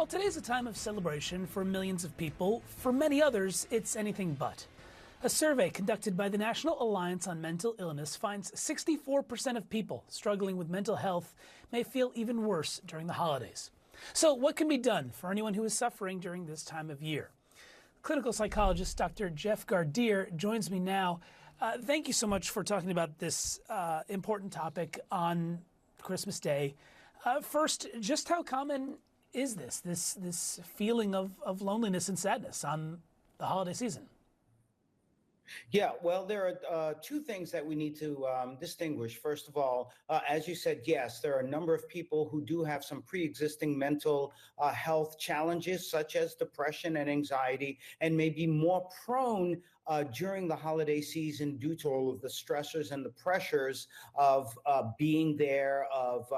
While today's a time of celebration for millions of people, for many others, it's anything but. A survey conducted by the National Alliance on Mental Illness finds 64% of people struggling with mental health may feel even worse during the holidays. So what can be done for anyone who is suffering during this time of year? Clinical psychologist Dr. Jeff Gardere joins me now. Thank you so much for talking about this important topic on Christmas Day. First, just how common is this feeling of loneliness and sadness on the holiday season? Yeah, well, there are two things that we need to distinguish. First of all, as you said, yes, there are a number of people who do have some pre-existing mental health challenges, such as depression and anxiety, and may be more prone during the holiday season due to all of the stressors and the pressures of being there, of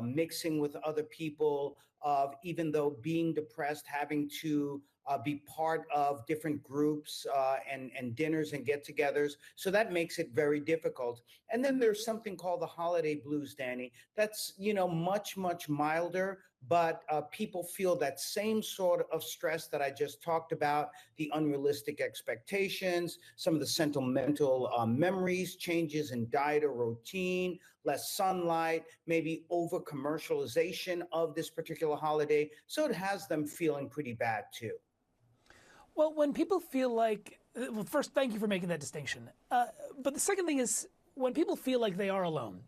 mixing with other people, of even though being depressed, having to be part of different groups and dinners and get-togethers. So that makes it very difficult. And then there's something called the holiday blues, Danny. That's, much, much milder, but people feel that same sort of stress that I just talked about, the unrealistic expectations, some of the sentimental memories, changes in diet or routine, less sunlight, maybe over commercialization of this particular holiday. So it has them feeling pretty bad too. Well, when people feel like, well, first, thank you for making that distinction. But the second thing is when people feel like they are alone,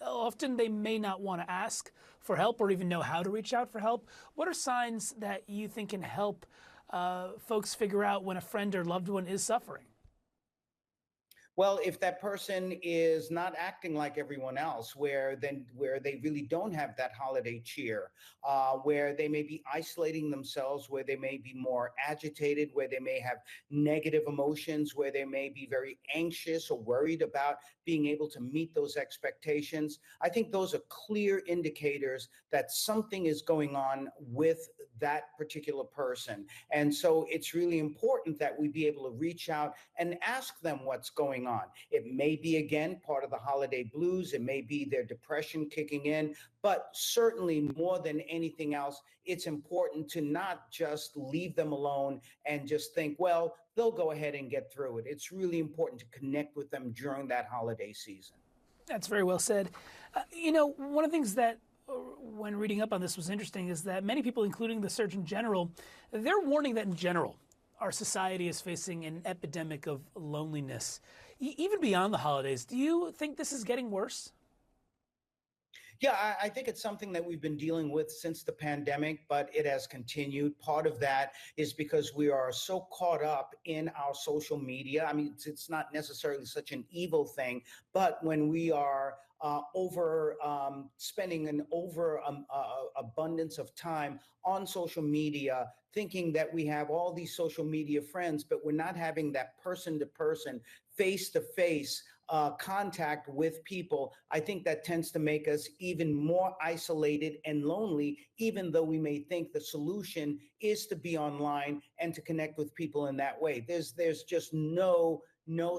often they may not want to ask for help or even know how to reach out for help. What are signs that you think can help folks figure out when a friend or loved one is suffering? Well, if that person is not acting like everyone else, where they really don't have that holiday cheer, where they may be isolating themselves, where they may be more agitated, where they may have negative emotions, where they may be very anxious or worried about being able to meet those expectations, I think those are clear indicators that something is going on with that particular person. And so it's really important that we be able to reach out and ask them what's going on. It may be, again, part of the holiday blues. It may be their depression kicking in, but certainly more than anything else, it's important to not just leave them alone and just think, well, they'll go ahead and get through it. It's really important to connect with them during that holiday season. That's very well said. One of the things that when reading up on this was interesting is that many people, including the Surgeon General, they're warning that in general, our society is facing an epidemic of loneliness. Even beyond the holidays, do you think this is getting worse? Yeah, I think it's something that we've been dealing with since the pandemic, but it has continued. Part of that is because we are so caught up in our social media. I mean, it's not necessarily such an evil thing, but when we are spending an abundance of time on social media, thinking that we have all these social media friends, but we're not having that person-to-person, face-to-face contact with people, I think that tends to make us even more isolated and lonely, even though we may think the solution is to be online and to connect with people in that way. There's just no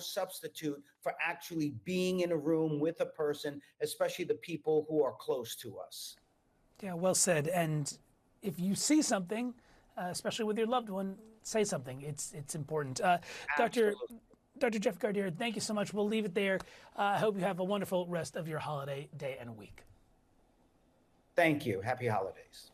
substitute for actually being in a room with a person, especially the people who are close to us. Yeah, well said. And if you see something, especially with your loved one, say something. It's important. Dr. Jeff Gardere, thank you so much. We'll leave it there. I hope you have a wonderful rest of your holiday day and week. Thank you. Happy holidays.